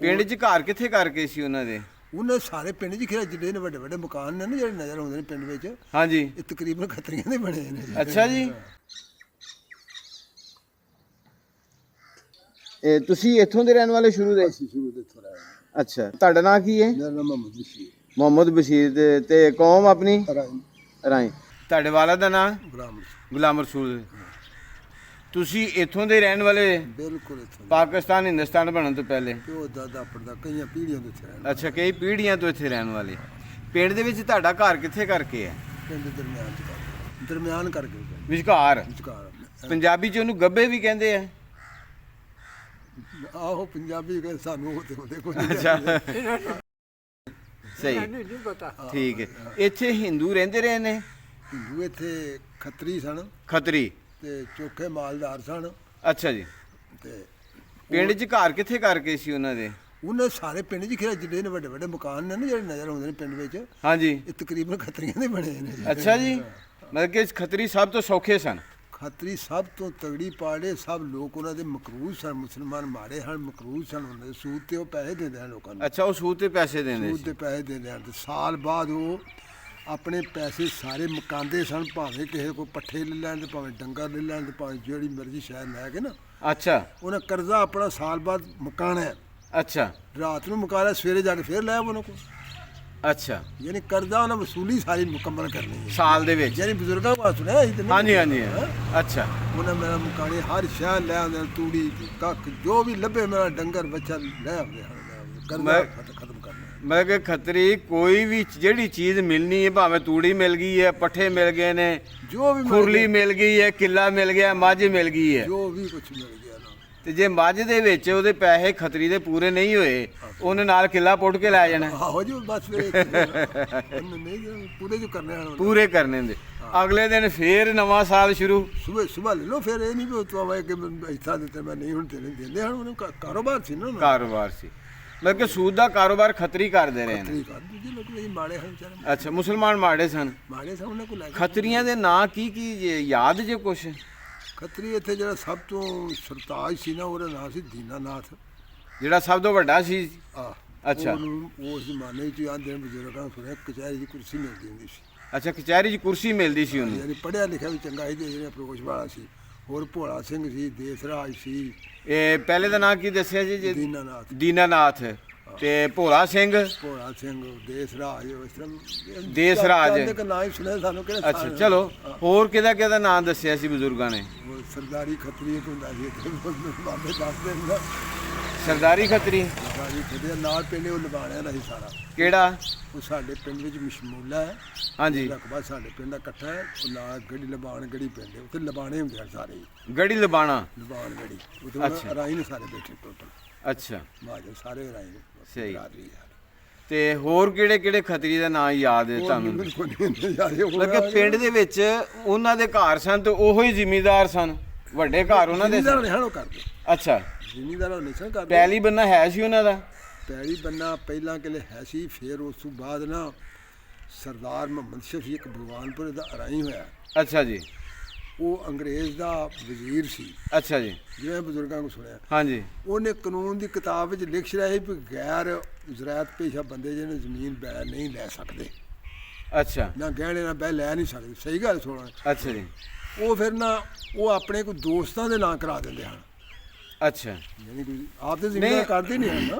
ਪਿੰਡ 'ਚ ਘਰ ਕਿੱਥੇ ਕਰਕੇ ਸੀ ਉਹਨਾਂ ਦੇ? ਉਹਨੇ ਸਾਰੇ ਪਿੰਡ 'ਚ ਖੇਡ ਜਿਹੜੇ ਨੇ ਵੱਡੇ ਵੱਡੇ ਮਕਾਨ ਨੇ ਨਾ ਜਿਹੜੇ ਨਜ਼ਰ ਆਉਂਦੇ ਨੇ ਪਿੰਡ ਵਿੱਚ, ਹਾਂਜੀ। ਇਹ ਤਕਰੀਬਨ ਖੱਤਰੀਆਂ ਦੇ ਬਣੇ ਨੇ ਜੀ। ਅੱਛਾ ਜੀ। ਇਹ ਤੁਸੀਂ ਇੱਥੋਂ ਦੇ ਰਹਿਣ ਵਾਲੇ ਸ਼ੁਰੂ ਦੇ? ਅਸੀਂ ਸ਼ੁਰੂ ਤੋਂ ਇੱਥੋਂ ਰਹੇ ਅੱਛਾ, ਤੁਹਾਡਾ ਨਾਂ ਕੀ ਹੈ? ਮੇਰਾ ਨਾਮ ਮੁਹੰਮਦ ਬਸ਼ੀਰ। ਮੁਹੰਮਦ ਬਸ਼ੀਰ। ਤੇ ਕੌਮ ਆਪਣੀ? ਰਾਈ। ਤੁਹਾਡੇ ਵਾਲਾ ਦਾ ਨਾਂ? ਗੁਲਾਮ ਰਸੂਲ। ਤੁਸੀਂ ਇੱਥੋਂ ਦੇ ਰਹਿਣ ਵਾਲੇ? ਬਿਲਕੁਲ ਇੱਥੋਂ। ਪਾਕਿਸਤਾਨ ਹਿੰਦੁਸਤਾਨ ਬਣਨ ਤੋਂ ਪਹਿਲੇ? ਪਿਓ ਦਾਦਾ ਪੜਦਾ ਕਈਆਂ ਪੀੜ੍ਹੀਆਂ ਤੋਂ ਇੱਥੇ ਰਹਿਣ। ਅੱਛਾ, ਕਈ ਪੀੜ੍ਹੀਆਂ ਤੋਂ ਇੱਥੇ ਰਹਿਣ ਵਾਲੇ। ਪਿੰਡ ਦੇ ਵਿੱਚ ਤੁਹਾਡਾ ਘਰ ਕਿੱਥੇ ਕਰਕੇ ਹੈ? ਪਿੰਡ ਦੇ ਦਰਮਿਆਨ ਕਰਕੇ ਵਿਚਕਾਰ। ਵਿਚਕਾਰ। ਪੰਜਾਬੀ 'ਚ ਉਹਨੂੰ ਗੱਬੇ ਵੀ ਕਹਿੰਦੇ ਆ। ਆਹੋ ਪੰਜਾਬੀ ਕਹਿੰਦੇ, ਸਾਨੂੰ ਉਹ ਤੇ ਉਹਦੇ ਕੋਈ ਅੱਛਾ, ਸਹੀ, ਠੀਕ ਹੈ। ਇੱਥੇ ਹਿੰਦੂ ਰਹਿੰਦੇ ਰਹੇ ਨੇ? ਹਿੰਦੂ ਇੱਥੇ ਖੱਤਰੀ ਸਨ, ਖੱਤਰੀ ਤੇ ਚੋਖੇ ਮਾਲਦਾਰ ਸਨ। ਅੱਛਾ ਜੀ। ਤੇ ਪਿੰਡ 'ਚ ਘਰ ਕਿੱਥੇ ਕਰਕੇ ਸੀ ਉਹਨਾਂ ਦੇ? ਉਹਨੇ ਸਾਰੇ ਪਿੰਡ 'ਚ ਖੇਡ ਜਿਹੜੇ ਨੇ ਵੱਡੇ ਵੱਡੇ ਮਕਾਨ ਨੇ ਨਾ ਜਿਹੜੇ ਨਜ਼ਰ ਆਉਂਦੇ ਨੇ ਪਿੰਡ ਵਿੱਚ, ਹਾਂਜੀ। ਇਹ ਤਕਰੀਬਨ ਖੱਤਰੀਆਂ ਦੇ ਬਣੇ ਨੇ ਜੀ। ਅੱਛਾ ਜੀ। ਮਤਲਬ ਕਿ ਖੱਤਰੀ ਸਭ ਤੋਂ ਸੌਖੇ ਸਨ? ਖੱਤਰੀ ਸਭ ਤੋਂ ਤਗੜੀ ਪਾੜੇ, ਸਭ ਲੋਕ ਉਹਨਾਂ ਦੇ ਮਕਰੂਜ਼ ਸਨ। ਮੁਸਲਮਾਨ ਮਾੜੇ ਹਨ, ਮਕਰੂਜ਼ ਸਨ ਉਹਨਾਂ ਦੇ। ਸੂਦ ਤੇ ਉਹ ਪੈਸੇ ਦਿੰਦੇ ਹਨ ਲੋਕਾਂ ਨੂੰ। ਅੱਛਾ, ਉਹ ਸੂਦ ਤੇ ਪੈਸੇ ਦਿੰਦੇ ਸੂਦ ਸੀ? ਦੇ ਪੈਸੇ ਦਿੰਦੇ ਹਨ ਤੇ ਸਾਲ ਬਾਅਦ ਉਹ ਆਪਣੇ ਪੈਸੇ ਸਾਰੇ ਮੁਕਾਉਂਦੇ ਸਨ। ਭਾਵੇਂ ਕਿਸੇ ਕੋਲ ਪੱਠੇ ਲੈ ਲੈਣ ਤੇ ਭਾਵੇਂ ਡੰਗਰ ਲੈ ਲੈਣ ਤੇ ਭਾਵੇਂ ਜਿਹੜੀ ਮਰਜ਼ੀ ਸ਼ਾਇਦ ਲੈ ਕੇ ਨਾ, ਅੱਛਾ। ਉਹਨਾਂ ਕਰਜ਼ਾ ਆਪਣਾ ਸਾਲ ਬਾਅਦ ਮੁਕਾਣਾ ਹੈ। ਅੱਛਾ। ਰਾਤ ਨੂੰ ਮੁਕਾ ਲਿਆ, ਸਵੇਰੇ ਜਾ ਕੇ ਫਿਰ ਲੈ ਉਹਨਾਂ ਕੋਲ। ਅੱਛਾ, ਯਾਨੀ ਕਰਜ਼ਾ ਉਹਨਾਂ ਵਸੂਲੀ ਸਾਰੀ ਮੁਕੰਮਲ ਕਰਨੀ ਹੈ ਸਾਲ ਦੇ ਵਿੱਚ? ਯਾਨੀ ਬਜ਼ੁਰਗਾਂ ਕੋਲ ਸੁਣਿਆ ਸੀ ਤੇ ਨਹੀਂ? ਹਾਂਜੀ ਹਾਂਜੀ। ਅੱਛਾ। ਉਹਨਾਂ ਮੇਰਾ ਮੁਕਾਣੇ ਹਰ ਸ਼ਹਿ ਲੈ ਆਉਂਦੇ, ਤੂੜੀ ਕੱਖ ਜੋ ਵੀ ਲੱਭੇ, ਮੇਰਾ ਡੰਗਰ ਬੱਚਾ ਲੈ ਆਉਂਦੇ ਹਨ। ਕਰਜ਼ਾ ਖਤਮ ਕਰਨਾ। ਮਤਲਬ ਕਿ ਖੱਤਰੀ ਕੋਈ ਵੀ ਜਿਹੜੀ ਚੀਜ਼ ਮਿਲਣੀ ਹੈ, ਭਾਵੇਂ ਤੂੜੀ ਮਿਲ ਗਈ ਹੈ, ਪੱਠੇ ਮਿਲ ਗਏ ਨੇ, ਜੋ ਵੀ ਖੁਰਲੀ ਮਿਲ ਗਈ ਹੈ, ਕਿੱਲਾ ਮਿਲ ਗਿਆ, ਮੱਝ ਮਿਲ ਗਈ ਹੈ, ਜੋ ਵੀ ਕੁਝ ਮਿਲ ਗਿਆ ਨਾ, ਤੇ ਜੇ ਮੱਝ ਦੇ ਵਿੱਚ ਉਹਦੇ ਪੈਸੇ ਖੱਤਰੀ ਦੇ ਪੂਰੇ ਨਹੀਂ ਹੋਏ, ਉਹਨੇ ਨਾਲ ਕਿੱਲਾ ਪੁੱਟ ਕੇ ਲੈ ਜਾਣਾ। ਆਹੋ ਜੀ, ਬਸ ਫਿਰ ਨਹੀਂ ਪੂਰੇ ਜੋ ਕਰਨੇ ਹਨ ਪੂਰੇ ਕਰਨੇ ਦੇ। ਅਗਲੇ ਦਿਨ ਫੇਰ ਨਵਾਂ ਸਾਲ ਸ਼ੁਰੂ। ਸੁਬਹ ਲੈ ਲਓ। ਫਿਰ ਇਹ ਨਹੀਂ ਵੀ ਤੂੰ ਆਵੇ ਕਿ ਇੱਥਾ ਦਿੱਤੇ ਮੈਂ ਨਹੀਂ ਹੁਣ ਤੇਰੇ ਦਿੰਦੇ ਹਨ। ਉਹਨੂੰ ਕਾਰੋਬਾਰ ਸੀ ਨਾ, ਕਾਰੋਬਾਰ ਸੀ। ਮਤਲਬ ਕਿ ਸੂਦ ਦਾ ਕਾਰੋਬਾਰ ਖੱਤਰੀ ਕਰਦੇ ਰਹੇ ਨੇ? ਖੱਤਰੀ ਕਰ ਦੂਜੇ ਲੋਕ ਨਹੀਂ ਮਾੜੇ ਹਨ ਵਿਚਾਰੇ। ਅੱਛਾ, ਮੁਸਲਮਾਨ ਮਾੜੇ ਸਨ? ਮਾੜੇ ਸਨ, ਉਹਨਾਂ ਕੋਲ ਲੈ ਕੇ। ਖੱਤਰੀਆਂ ਦੇ ਨਾਂ ਕੀ ਕੀ ਯਾਦ ਜੇ ਕੁਛ? ਖੱਤਰੀ ਇੱਥੇ ਜਿਹੜਾ ਸਭ ਤੋਂ ਸਰਤਾਜ ਸੀ ਨਾ, ਉਹਦਾ ਨਾਮ ਸੀ ਦੀਨਾਨਾਥ। ਜਿਹੜਾ ਸਭ ਤੋਂ ਵੱਡਾ ਸੀ? ਅੱਛਾ। ਉਹਨੂੰ ਉਸ ਜ਼ਮਾਨੇ 'ਚ ਆਂਦੇ ਬਜ਼ੁਰਗਾਂ ਸੁਣਿਆ ਕਚਹਿਰੀ ਦੀ ਕੁਰਸੀ ਮਿਲਦੀ ਹੁੰਦੀ ਸੀ। ਅੱਛਾ, ਕਚਹਿਰੀ 'ਚ ਕੁਰਸੀ ਮਿਲਦੀ ਸੀ ਉਹਨੂੰ? ਯਾਨੀ ਪੜ੍ਹਿਆ ਲਿਖਿਆ ਵੀ ਚੰਗਾ ਸੀ, ਜਿਹੜਾ ਪ੍ਰੋਸ਼ ਵਾਲਾ ਸੀ। ਹੋਰ ਭੋਲਾ ਸਿੰਘ ਸੀ, ਦੇਸਰਾਜ ਸੀ। ਇਹ ਪਹਿਲੇ ਦਾ ਨਾਂ ਕੀ ਦੱਸਿਆ ਜੀ? ਦੀਨਾਨਾਥ। ਦੀਨਾਨਾਥ ਤੇ ਭੋਲਾ ਸਿੰਘ? ਭੋਲਾ ਸਿੰਘ, ਦੇਸਰਾਜ, ਇਸ ਤਰ੍ਹਾਂ ਦੇਸਰਾਜ ਦਾ ਨਾਂ ਹੀ ਸੁਣਿਆ ਸਾਨੂੰ। ਕਿਹੜਾ ਅੱਛਾ, ਚਲੋ ਹੋਰ ਕਿਹਦਾ ਨਾਂ ਦੱਸਿਆ ਸੀ ਬਜ਼ੁਰਗਾਂ ਨੇ? ਉਹ ਸਰਦਾਰੀ ਖੱਤਰੀ ਇੱਕ ਹੁੰਦਾ ਸੀ, ਬਾਬੇ ਦੱਸਦੇ ਨੇ। ਸਰਦਾਰੀ ਖੱਤਰੀ? ਸਰਦਾਰੀ ਖੱਤਰੀ ਨਾਲ ਪਿੰਡ ਉਹ ਲਬਾਣਿਆਂ ਦਾ ਸੀ ਸਾਰਾ। ਕਿਹੜਾ? ਉਹ ਸਾਡੇ ਪਿੰਡ ਵਿੱਚ ਮਸ਼ਮੂਲਾ ਹੈ। ਹਾਂਜੀ। ਰਕਬਾ ਸਾਡੇ ਪਿੰਡ ਦਾ ਇਕੱਠਾ ਹੈ। ਉਹ ਨਾਲ ਗੜੀ ਲਬਾਣ ਗੜੀ ਪਿੰਡ ਹੈ, ਉੱਥੇ ਲਬਾਣੇ ਹੁੰਦੇ ਹਨ ਸਾਰੇ। ਗੜੀ ਲਬਾਣਾ? ਲਬਾਣ ਗੜੀ ਉੱਥੇ ਰਾਈ ਨੇ ਸਾਰੇ ਬੈਠੇ ਟੋਟਲ। ਅੱਛਾ, ਮਾਜੋ ਸਾਰੇ ਰਾਈ ਨੇ। ਸਹੀ। ਤੇ ਹੋਰ ਕਿਹੜੇ ਕਿਹੜੇ ਖੱਤਰੀ ਦਾ ਨਾਂ ਯਾਦ ਹੈ ਤੁਹਾਨੂੰ? ਮਤਲਬ ਕਿ ਪਿੰਡ ਦੇ ਵਿੱਚ ਉਹਨਾਂ ਦੇ ਘਰ ਸਨ ਤੇ ਉਹੋ ਹੀ ਜ਼ਿਮੀਂਦਾਰ ਸਨ? ਵੱਡੇ ਘਰ ਉਹਨਾਂ ਦੇ ਸਨ? ਅੱਛਾ, ਜ਼ਿਮੀਂਦਾਰ ਨਹੀਂ ਸਨ ਕਰਦੇ। ਪੈਲੀ ਬੰਨਾ ਹੈ ਸੀ ਉਹਨਾਂ ਦਾ? ਪੈਲੀ ਬੰਨਾ ਪਹਿਲਾਂ ਕਿਲੇ ਹੈ ਸੀ, ਫਿਰ ਉਸ ਤੋਂ ਬਾਅਦ ਨਾ ਸਰਦਾਰ ਮੁਹੰਮਦ ਸ਼ਫੀਕ ਭਗਵਾਨਪੁਰ ਦਾ ਅਰਾਈ ਹੋਇਆ। ਅੱਛਾ ਜੀ। ਉਹ ਅੰਗਰੇਜ਼ ਦਾ ਵਜ਼ੀਰ ਸੀ। ਅੱਛਾ ਜੀ। ਜਿਵੇਂ ਬਜ਼ੁਰਗਾਂ ਨੂੰ ਸੁਣਿਆ। ਹਾਂਜੀ। ਉਹਨੇ ਕਾਨੂੰਨ ਦੀ ਕਿਤਾਬ ਵਿੱਚ ਲਿਖ ਰਿਹਾ ਸੀ ਵੀ ਗੈਰ ਜ਼ਰਾਅਤ ਪੇਸ਼ਾ ਬੰਦੇ ਜਿਹਨੇ ਜ਼ਮੀਨ ਬੈ ਨਹੀਂ ਲੈ ਸਕਦੇ। ਅੱਛਾ। ਨਾ ਗਹਿਣੇ ਨਾ ਬੈ ਲੈ ਨਹੀਂ ਸਕਦੇ। ਸਹੀ ਗੱਲ ਸੁਣਾ। ਅੱਛਾ ਜੀ। ਉਹ ਫਿਰ ਨਾ ਉਹ ਆਪਣੇ ਕੋਈ ਦੋਸਤਾਂ ਦੇ ਨਾਂ ਕਰਾ ਦਿੰਦੇ ਹਨ। ਅੱਛਾ। ਯਾਨੀ ਕੋਈ ਆਪ ਤੇ ਜ਼ਮੀਨ ਕਰਦੇ ਨਹੀਂ ਹਨ ਨਾ,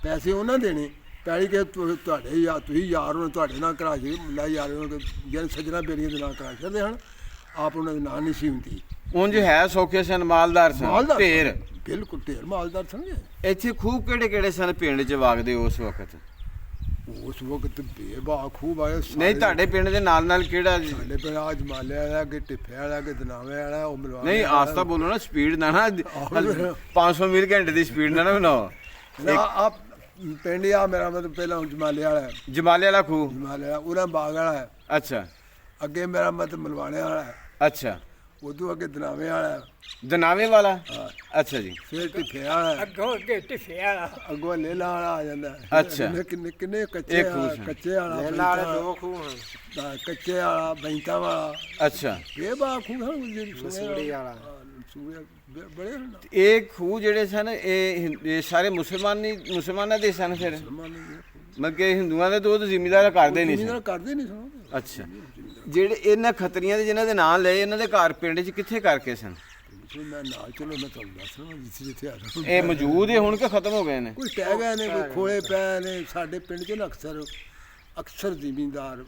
ਪੈਸੇ ਉਹਨਾਂ ਦੇਣੇ। ਪੈਲੀ ਕਿ ਤੁਹਾਡੇ ਯਾਰ, ਤੁਸੀਂ ਯਾਰ ਉਹਨਾਂ ਤੁਹਾਡੇ ਨਾਂ ਕਰਾ ਕੇ ਮੁੰਡਾ ਯਾਰ ਯਾਨੀ ਸੱਜਣਾ ਬੇੜੀਆਂ ਦੇ ਨਾਂ ਕਰਾ ਸਕਦੇ ਹਨ। ਆਪ ਉਹਨਾਂ ਦੇ ਨਾਂ ਨਹੀਂ ਸੀ ਹੁੰਦੀ। ਉਂਝ ਹੈ ਸੌਖੇ ਸਨ, ਮਾਲਦਾਰ ਸਨ? ਢੇਰ? ਬਿਲਕੁਲ ਢੇਰ ਮਾਲਦਾਰ ਸਮਝੇ। ਇੱਥੇ ਖੂਹ ਕਿਹੜੇ ਕਿਹੜੇ ਸਨ ਪਿੰਡ 'ਚ ਵਗਦੇ ਉਸ ਵਕਤ? ਉਸ ਵਕਤ ਬੇਬਾ ਖੂਬ ਆਏ। ਨਹੀਂ, ਤੁਹਾਡੇ ਪਿੰਡ ਦੇ ਨਾਲ ਨਾਲ ਕਿਹੜਾ? ਸਾਡੇ ਪਿੰਡ ਆ ਜਮਾਲੇ ਵਾਲਾ, ਕਿ ਟਿੱਫੇ ਵਾਲਾ, ਕਿ ਦਨਾਵੇ ਵਾਲਾ, ਉਹ ਮਿਲਵਾ। ਨਹੀਂ, ਆਸਤਾ ਬੋਲੋ ਨਾ, ਸਪੀਡ ਨਾ 500 ਮੀਲ ਘੰਟੇ ਦੀ ਸਪੀਡ ਨਾ ਬਣਾਓ। ਆਪ ਪਿੰਡ ਆ ਮੇਰਾ ਮਤਲਬ ਪਹਿਲਾਂ ਜਮਾਲੇ ਵਾਲਾ ਹੈ। ਜਮਾਲੇ ਵਾਲਾ ਖੂਹ? ਜਮਾਲੇ ਵਾਲਾ ਉਹਨਾਂ ਬਾਗ ਵਾਲਾ ਹੈ। ਅੱਛਾ। ਅੱਗੇ ਮੇਰਾ ਮਤਲਬ ਮਲਵਾਣੇ ਵਾਲਾ ਹੈ। ਅੱਛਾ। ਉਦੋਂ ਅੱਗੇ ਦਨਾਵੇ ਵਾਲਾ ਹੈ। ਦਨਾਵੇ ਵਾਲਾ? ਅੱਛਾ ਜੀ। ਫਿਰ ਟਿੱਫੇ ਵਾਲਾ, ਅੱਗੇ ਟਿੱਫੇ ਵਾਲਾ, ਅੱਗੋਂ ਲੇਲਾ ਵਾਲਾ ਆ ਜਾਂਦਾ। ਅੱਛਾ। ਕਿੰਨੇ ਕਿੰਨੇ ਕੱਚੇ ਕੱਚੇ ਵਾਲਾ, ਲੇਲਾ ਵਾਲੇ ਦੋ ਖੂਹ ਹਨ। ਕੱਚੇ ਵਾਲਾ, ਬੈਂਤਾ ਵਾਲਾ। ਅੱਛਾ। ਬੇਬਾ ਖੂਹ ਮਸੂੜੀ ਵਾਲਾ। ਸੂਏ ਬੜੇ ਹਨ ਇਹ ਖੂਹ ਜਿਹੜੇ ਸਨ ਇਹ ਸਾਰੇ ਮੁਸਲਮਾਨਾਂ ਦੇ ਸਨ ਫਿਰ ਮਤਲਬ ਕਿ ਹਿੰਦੂਆਂ ਦੇ ਤੋਂ ਜ਼ਿਮੀਦਾਰ ਕਰਦੇ ਨਹੀਂ ਸਨ ਕਰਦੇ ਨਹੀਂ ਸਨ ਅੱਛਾ ਜਿਹੜੇ ਇਹਨਾਂ ਖੱਤਰੀਆਂ ਦੇ ਜਿਨ੍ਹਾਂ ਦੇ ਨਾਂ ਲਏ ਇਹਨਾਂ ਦੇ ਘਰ ਪਿੰਡ 'ਚ ਕਿੱਥੇ ਕਰਕੇ ਸਨ ਮੈਂ ਨਾਲ ਚਲੋ ਮੈਂ ਤੁਹਾਨੂੰ ਦੱਸਣਾ ਜਿੱਥੇ ਆ ਇਹ ਮੌਜੂਦ ਹੀ ਹੁਣ ਕਿ ਖਤਮ ਹੋ ਗਏ ਨੇ ਕੋਈ ਟਹਿ ਗਏ ਨੇ ਕੋਈ ਖੋਲੇ ਪਏ ਨੇ ਸਾਡੇ ਪਿੰਡ 'ਚ ਨਾ ਅਕਸਰ ਜ਼ਿਮੀਂਦਾਰ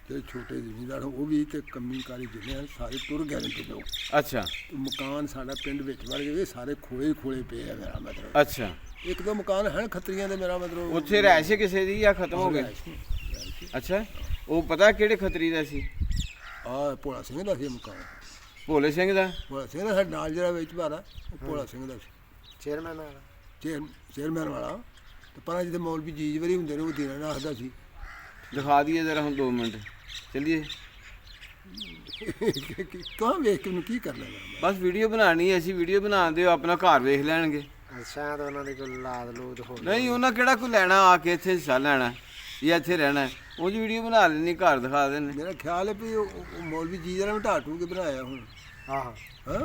ਜਿਹੜੇ ਛੋਟੇ ਜ਼ਿਮੀਂਦਾਰ ਉਹ ਵੀ ਤੇ ਕੰਮੀਕਾਰੀ ਜਿੰਨੇ ਹਨ ਸਾਰੇ ਤੁਰ ਗਏ ਨੇ ਪਿੰਡੋਂ ਅੱਛਾ ਮਕਾਨ ਸਾਡਾ ਪਿੰਡ ਵਿੱਚ ਵੜ ਗਏ ਸਾਰੇ ਖੋਲੇ ਪਏ ਆ ਮੇਰਾ ਮਤਲਬ ਅੱਛਾ ਇੱਕ ਦੋ ਮਕਾਨ ਹਨ ਖੱਤਰੀਆਂ ਦੇ ਮੇਰਾ ਮਤਲਬ ਉੱਥੇ ਰਹਿਸ਼ ਕਿਸੇ ਦੀ ਜਾਂ ਖਤਮ ਹੋ ਗਏ ਅੱਛਾ ਉਹ ਪਤਾ ਕਿਹੜੇ ਖੱਤਰੀ ਦਾ ਸੀ ਆ ਭੋਲਾ ਸਿੰਘ ਦਾ ਸੀ ਮਕਾਨ ਭੋਲੇ ਸਿੰਘ ਦਾ ਭੋਲਾ ਸਿੰਘ ਦਾ ਸਾਡੇ ਨਾਲ ਜਿਹੜਾ ਵਿੱਚ ਬਾਰਾ ਉਹ ਭੋਲਾ ਸਿੰਘ ਦਾ ਸੀ ਚੇਅਰਮੈਨ ਵਾਲਾ ਚੇਅਰਮੈਨ ਵਾਲਾ ਤੇ ਪਰ ਜਿਹਦੇ ਮੌਲਵੀ ਜੀਜ ਵਰੀ ਹੁੰਦੇ ਨੇ ਉਹ ਦੇਣਾ ਨਾ ਆਖਦਾ ਸੀ ਦਿਖਾ ਦਈਏ ਜ਼ਰਾ ਹੁਣ 2 ਮਿੰਟ ਚੱਲੀਏ ਕਹਾਂ ਵੇਖ ਕੇ ਉਹਨੂੰ ਕੀ ਕਰਨਾ ਬਸ ਵੀਡੀਓ ਬਣਾਣੀ ਹੈ ਅਸੀਂ ਵੀਡੀਓ ਬਣਾਉਣ ਦਿਓ ਆਪਣਾ ਘਰ ਵੇਖ ਲੈਣਗੇ ਸ਼ਾਇਦ ਉਹਨਾਂ ਦੀ ਕੋਈ ਲਾਦ ਲੂਦ ਹੋ ਨਹੀਂ ਉਹਨਾਂ ਕਿਹੜਾ ਕੋਈ ਲੈਣਾ ਆ ਕੇ ਇੱਥੇ ਹਿੱਸਾ ਲੈਣਾ ਜਾਂ ਇੱਥੇ ਰਹਿਣਾ ਉਹ ਜੀ ਵੀਡੀਓ ਬਣਾ ਲੈਣੀ ਘਰ ਦਿਖਾ ਦੇਣੇ ਮੇਰਾ ਖਿਆਲ ਹੈ ਵੀ ਉਹ ਮੌਲਵੀ ਜੀਜ ਵਾਲਾ ਢਾਹ ਢੂ ਕੇ ਬਣਾਇਆ ਹੁਣ ਆਹ ਹਾਂ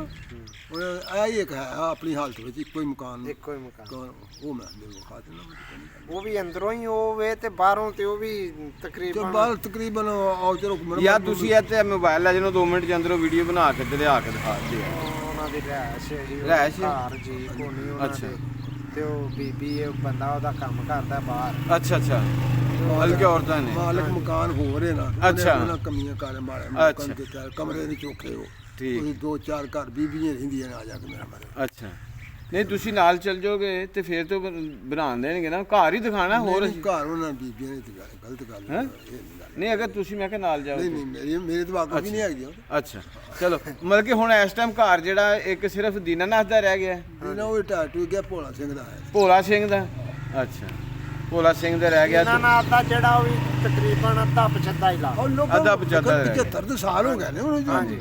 ਉਹ ਆ ਹੀ ਇੱਕ ਹੈ ਆਪਣੀ ਹਾਲਤ ਵਿੱਚ ਇੱਕੋ ਹੀ ਮਕਾਨ ਇੱਕੋ ਹੀ ਮਕਾਨ ਉਹ ਮੈਂ ਦੇ ਖਾ ਦੇਣਾ ਉਹ ਵੀ ਅੰਦਰੋਂ ਹੀ ਹੋਵੇ ਤੇ ਬਾਹਰੋਂ ਤੇ ਉਹ ਵੀ ਤੇ ਤਕਰੀਬਨ ਬਾਹਰ ਤਕਰੀਬਨ ਆਓ ਚਲੋ ਯਾਰ ਤੁਸੀਂ ਇੱਥੇ ਮੋਬਾਈਲ ਲੈ ਜਨੋ 2 ਮਿੰਟ ਦੇ ਅੰਦਰੋਂ ਵੀਡੀਓ ਬਣਾ ਕੇ ਤੇ ਲਿਆ ਕੇ ਦਿਖਾ ਦਿਓ ਉਹਨਾਂ ਦੀ ਰਹਿਸ਼ ਹੈ ਜੀ ਰਹਿਸ਼? ਘਰ ਜੀ ਕੋਨੀ ਉਹਨਾਂ ਅੱਛਾ। ਦੇ ਤੇ ਉਹ ਬੀਬੀ ਇਹ ਬੰਦਾ ਉਹਦਾ ਕੰਮ ਕਰਦਾ ਬਾਹਰ ਅੱਛਾ ਹਲਕੇ ਔਰਤਾਂ ਨੇ ਮਾਲਕ ਮਕਾਨ ਹੋ ਰਹੇ ਨਾ ਅੱਛਾ। ਉਹਨਾਂ ਕਮੀਆਂ ਕਾਰੇ ਮਾਰੇ ਅੱਛਾ। ਕਮਰੇ ਦੇ ਚੋਖੇ ਉਹ ਠੀਕ। ਉਹਦੀ 2-4 ਘਰ ਬੀਬੀਆਂ ਰਹਿੰਦੀਆਂ ਨੇ ਆ ਜਾ ਕੇ ਮੇਰਾ ਮਤਲਬ ਅੱਛਾ ਨਹੀਂ ਤੁਸੀਂ ਨਾਲ ਚੱਲ ਜਾਓਗੇ ਤੇ ਫਿਰ ਤੋਂ ਬਣਾ ਦੇਣਗੇ ਨਾ ਘਰ ਹੀ ਦਿਖਾਣਾ ਹੋਰ ਨਹੀਂ, ਘਰ ਉਹਨਾਂ ਬੀਬੀਆਂ ਨੇ ਤੇ ਗਲਤ ਗੱਲ ਹੈ ਇਹ ਨਹੀਂ ਗੱਲ। ਨਹੀਂ ਅਗਰ ਤੁਸੀਂ ਮੈਂ ਕਿਹਾ ਨਾਲ ਜਾਓ ਨਹੀਂ ਮੇਰੇ ਦਿਮਾਗ ਵਿੱਚ ਨਹੀਂ ਹੈਗੀ ਉਹ ਅੱਛਾ ਚਲੋ ਮਤਲਬ ਕਿ ਹੁਣ ਇਸ ਟਾਈਮ ਘਰ ਜਿਹੜਾ ਇੱਕ ਸਿਰਫ ਦੀਨਾਨਾਥ ਦਾ ਰਹਿ ਗਿਆ ਹੈ। ਇਹਨਾਂ ਉਹ ਟਾਟੂ ਗਿਆ ਭੋਲਾ ਸਿੰਘ ਦਾ ਹੈ ਭੋਲਾ ਸਿੰਘ ਦਾ ਅੱਛਾ ਭੋਲਾ ਸਿੰਘ ਦਾ ਰਹਿ ਗਿਆ ਇਹਨਾਂ ਨਾਲ ਦਾ ਜਿਹੜਾ ਉਹ ਵੀ ਤਕਰੀਬਨ ਅੱਧਾ 75 ਹੀ ਲਾ ਉਹ ਲੋਕਾਂ ਅੱਧਾ 75 ਰਹਿ ਗਿਆ। 75 ਸਾਲ ਹੋ ਗਏ ਨੇ ਉਹਨੂੰ ਹਾਂਜੀ।